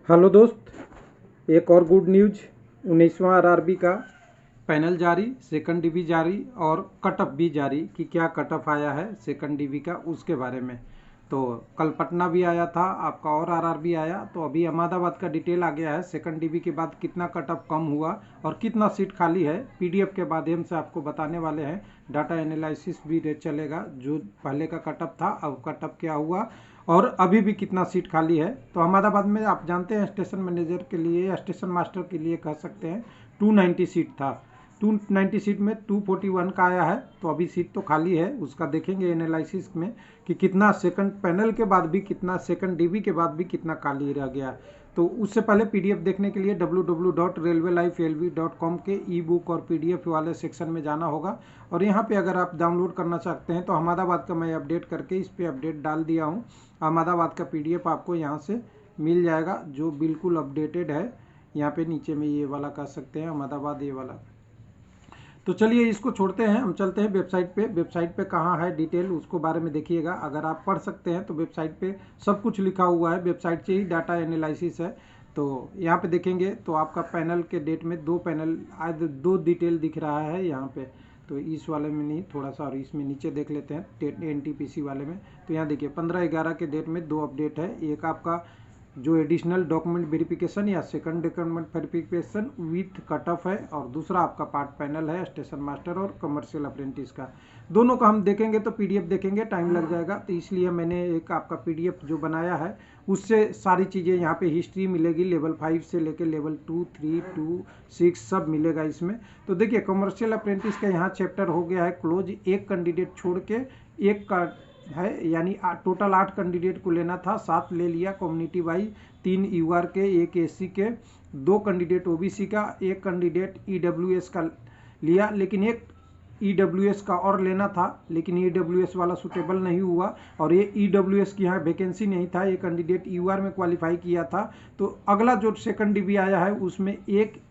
Hello दोस्त, एक और गुड न्यूज। 19वां आरआरबी का पैनल जारी, सेकंड डीवी जारी और कटअप भी जारी कि क्या कटअप आया है सेकंड डीवी का, उसके बारे में। तो कल पटना भी आया था आपका और आरआरबी आया, तो अभी अहमदाबाद का डिटेल आ गया है। सेकंड डीवी के बाद कितना कटअप कम हुआ और कितना सीट खाली है, पीडीएफ के माध्यम से आपको बताने वाले हैं। डाटा एनालिसिस भी चलेगा, जो पहले का कटअप था अब कटअप क्या हुआ और अभी भी कितना सीट खाली है। तो अहमदाबाद में आप जानते हैं स्टेशन मैनेजर के लिए या स्टेशन मास्टर के लिए कह सकते हैं 290 सीट था। 290 सीट में 241 का आया है, तो अभी सीट तो खाली है। उसका देखेंगे एनालिसिस में कि कितना सेकंड पैनल के बाद भी कितना, सेकंड डीवी के बाद भी कितना खाली रह गया। तो उससे पहले पीडीएफ देखने के लिए www.railwaylifelv.com के ई बुक और पीडीएफ वाले सेक्शन में जाना होगा। और यहाँ पे अगर आप डाउनलोड करना चाहते हैं तो अहमदाबाद का मैं अपडेट करके इस पर अपडेट डाल दिया हूँ। अहमदाबाद का पीडीएफ आपको यहाँ से मिल जाएगा जो बिल्कुल अपडेटेड है। यहाँ पे नीचे में ये वाला कर सकते हैं अहमदाबाद, ये वाला। तो चलिए इसको छोड़ते हैं, हम चलते हैं वेबसाइट पे। वेबसाइट पे कहाँ है डिटेल उसको बारे में देखिएगा। अगर आप पढ़ सकते हैं तो वेबसाइट पे सब कुछ लिखा हुआ है, वेबसाइट से ही डाटा एनालिसिस है। तो यहाँ पे देखेंगे तो आपका पैनल के डेट में दो पैनल आज दो डिटेल दिख रहा है यहाँ पे। तो इस वाले में नहीं, थोड़ा सा और इसमें नीचे देख लेते हैं एनटीपीसी वाले में। तो यहाँ देखिए 15/11 के डेट में दो अपडेट है। एक आपका जो एडिशनल डॉक्यूमेंट वेरिफिकेशन या second document verification with cut off है, और दूसरा आपका पार्ट पैनल है स्टेशन मास्टर और कमर्शियल अप्रेंटिस का। दोनों का हम देखेंगे तो पीडीएफ देखेंगे टाइम लग जाएगा, तो इसलिए मैंने एक आपका पीडीएफ जो बनाया है उससे सारी चीज़ें यहाँ पे हिस्ट्री मिलेगी, लेवल 5 से लेकर लेवल 2, 3, 2, 6 सब मिलेगा इसमें। तो देखिए कमर्शियल अप्रेंटिस का यहाँ चैप्टर हो गया है क्लोज। एक कैंडिडेट छोड़ के एक का है, यानी टोटल 8 कैंडिडेट को लेना था, 7 ले लिया कम्युनिटी वाइज, 3 यूआर के, 1 एससी के, 2 कैंडिडेट ओबीसी का, 1 कैंडिडेट ईडब्ल्यूएस का लिया। लेकिन एक ईडब्ल्यूएस का और लेना था, लेकिन ईडब्ल्यूएस वाला सुटेबल नहीं हुआ और ये ईडब्ल्यूएस की यहाँ वैकेंसी नहीं था। ये कैंडिडेट यूआर में क्वालिफाई किया था। तो अगला जो सेकंड डीवी आया है उसमें एक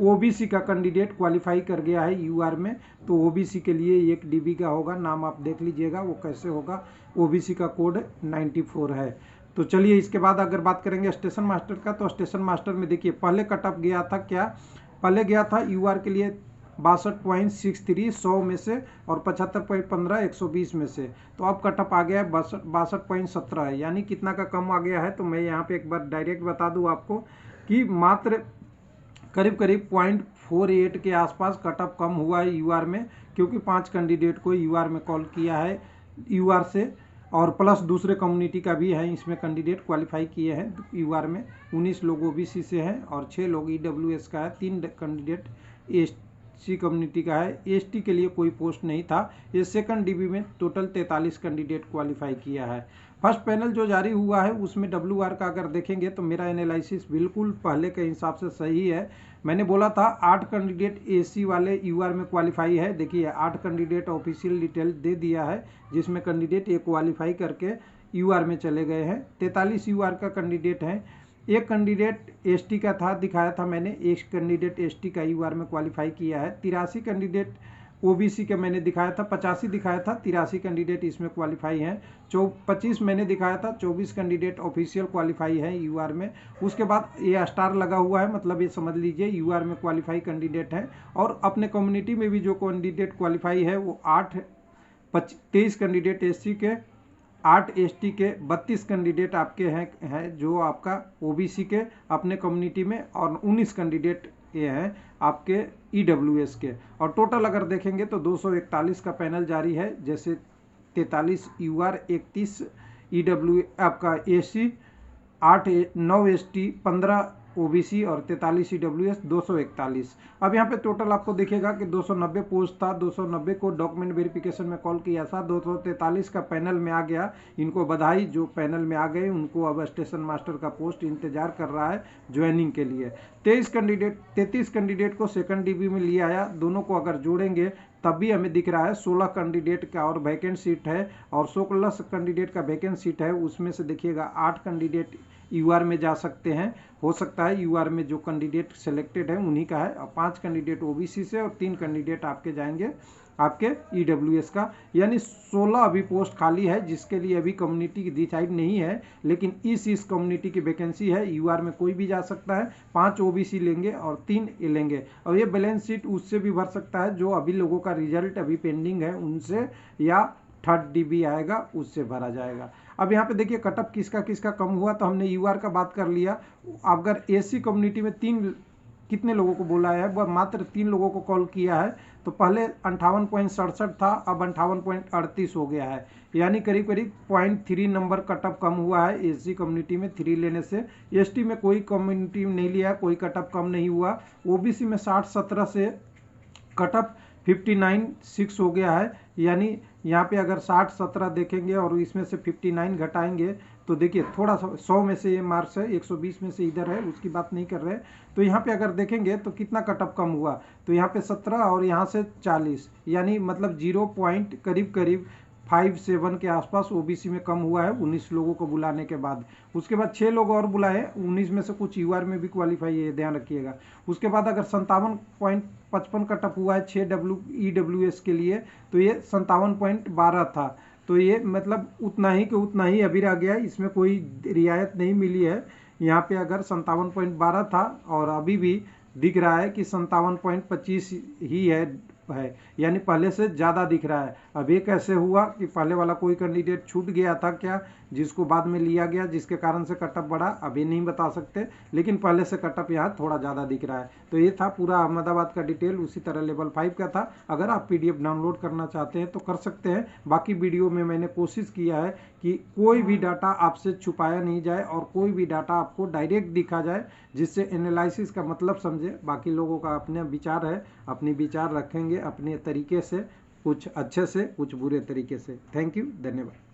ओबीसी का कैंडिडेट क्वालिफाई कर गया है यूआर में। तो ओबीसी के लिए 1 डीबी का होगा, नाम आप देख लीजिएगा वो कैसे होगा। ओबीसी का कोड 94 है। तो चलिए इसके बाद अगर बात करेंगे स्टेशन मास्टर का, तो स्टेशन मास्टर में देखिए पहले कटअप गया था क्या, पहले गया था यूआर के लिए 62.63 100 में से और 75.15 120 में से। तो अब कटअप आ गया है 62.17 है, यानी कितना का कम आ गया है। तो मैं यहाँ पे एक बार डायरेक्ट बता दूँ आपको कि मात्र करीब करीब 0.48 के आसपास कटअप कम हुआ है यूआर में, क्योंकि 5 कैंडिडेट को यूआर में कॉल किया है यूआर से, और प्लस दूसरे कम्युनिटी का भी है इसमें कैंडिडेट क्वालिफाई किए हैं यूआर में। 19 लोग ओबीसी से हैं और 6 लोग ईडब्ल्यूएस का है, 3 कैंडिडेट एससी कम्युनिटी का है। एसटी के लिए कोई पोस्ट नहीं था। ये सेकंड डीबी में टोटल 43 कैंडिडेट क्वालिफाई किया है। फर्स्ट पैनल जो जारी हुआ है उसमें डब्ल्यूआर का अगर देखेंगे तो मेरा एनालिसिस बिल्कुल पहले के हिसाब से सही है। मैंने बोला था 8 कैंडिडेट एसी वाले यूआर में क्वालिफाई है। देखिए 8 कैंडिडेट ऑफिशियल डिटेल दे दिया है, जिसमें कैंडिडेट ये क्वालिफाई करके यूआर में चले गए हैं। 43 यूआर का कैंडिडेट है। एक कैंडिडेट एसटी का था, दिखाया था मैंने, एक कैंडिडेट एसटी का यूआर में क्वालिफाई किया है। 83 कैंडिडेट ओबीसी का मैंने दिखाया था, 85 दिखाया था, 83 कैंडिडेट इसमें क्वालिफाई हैं। 25 मैंने दिखाया था, 24 कैंडिडेट ऑफिशियल क्वालिफाई है यूआर में। उसके बाद ये स्टार लगा हुआ है, मतलब ये समझ लीजिए यूआर में क्वालिफाई कैंडिडेट हैं। और अपने कम्युनिटी में भी जो कैंडिडेट क्वालिफाई है वो 23 कैंडिडेट एससी के, 8 एसटी के, 32 कैंडिडेट आपके हैं जो आपका ओबीसी के अपने कम्युनिटी में, और 19 कैंडिडेट ये हैं आपके ईडब्ल्यूएस के। और टोटल अगर देखेंगे तो 241 का पैनल जारी है, जैसे 43 यूआर, 31 ईडब्ल्यू आपका एसी, 9 एसटी, 15 ओबीसी और 43 ईडब्ल्यूएस, 241। अब यहाँ पे टोटल आपको दिखेगा कि 290 पोस्ट था, 290 को डॉक्यूमेंट वेरिफिकेशन में कॉल किया था, 243 का पैनल में आ गया। इनको बधाई जो पैनल में आ गए, उनको अब स्टेशन मास्टर का पोस्ट इंतजार कर रहा है ज्वाइनिंग के लिए। 33 कैंडिडेट को सेकंड डीबी में लिया आया। दोनों को अगर जोड़ेंगे तब भी हमें दिख रहा है 16 कैंडिडेट का और वैकेंट सीट है, और 16 कैंडिडेट का वैकेंट सीट है उसमें से देखिएगा 8 कैंडिडेट यूआर में जा सकते हैं। हो सकता है यूआर में जो कैंडिडेट सिलेक्टेड है उन्हीं का है, और 5 कैंडिडेट ओबीसी से और 3 कैंडिडेट आपके जाएंगे आपके EWS का, यानी 16 अभी पोस्ट खाली है जिसके लिए अभी कम्युनिटी डिसाइड नहीं है, लेकिन इस कम्युनिटी की वैकेंसी है। UR में कोई भी जा सकता है, 5 OBC लेंगे और 3 लेंगे। और ये बैलेंस शीट उससे भी भर सकता है जो अभी लोगों का रिजल्ट अभी पेंडिंग है उनसे, या 3rd DB आएगा उससे भरा जाएगा। अब यहाँ पे देखिए कटअप किसका किसका कम हुआ, तो हमने UR का बात कर लिया। अगर SC कम्युनिटी में कितने लोगों को बोला है, वह मात्र 3 लोगों को कॉल किया है। तो पहले 58.67 था, अब 58.38 हो गया है, यानी करीब करीब 0.3 नंबर कटअप कम हुआ है SC कम्युनिटी में 3 लेने से। ST में कोई कम्युनिटी नहीं लिया, कोई कटअप कम नहीं हुआ। OBC में 60-17 से कटअप 59.6 हो गया है, यानी यहाँ पे अगर 60-17 देखेंगे और इसमें से 59 घटाएंगे तो देखिए थोड़ा सा 100 में से ये मार्क्स है, 120 में से इधर है, उसकी बात नहीं कर रहे। तो यहाँ पे अगर देखेंगे तो कितना कटअप कम हुआ, तो यहाँ पे 17 और यहाँ से 40, यानी मतलब 0 पॉइंट करीब करीब 57 के आसपास OBC में कम हुआ है 19 लोगों को बुलाने के बाद। उसके बाद 6 लोग और बुलाए, 19 में से कुछ UR में भी क्वालिफाई है, ध्यान रखिएगा। उसके बाद अगर 57.55 कटअप हुआ है 6 EWS के लिए, तो ये 57.12 था। तो ये मतलब उतना ही कि उतना ही अभी रह गया, इसमें कोई रियायत नहीं मिली है। यहाँ पे अगर 57.12 था और अभी भी दिख रहा है कि 57.25 ही है, यानी पहले से ज़्यादा दिख रहा है। अब ये कैसे हुआ कि पहले वाला कोई कैंडिडेट छूट गया था क्या, जिसको बाद में लिया गया, जिसके कारण से कटअप बढ़ा, अभी नहीं बता सकते, लेकिन पहले से कटअप यहाँ थोड़ा ज़्यादा दिख रहा है। तो ये था पूरा अहमदाबाद का डिटेल, उसी तरह लेवल 5 का था। अगर आप PDF डाउनलोड करना चाहते हैं तो कर सकते हैं। बाकी वीडियो में मैंने कोशिश किया है कि कोई भी डाटा आपसे छुपाया नहीं जाए और कोई भी डाटा आपको डायरेक्ट दिखा जाए, जिससे एनालिसिस का मतलब समझे। बाकी लोगों का अपने विचार है, अपने विचार रखेंगे अपने तरीके से, कुछ अच्छे से कुछ बुरे तरीके से। थैंक यू, धन्यवाद।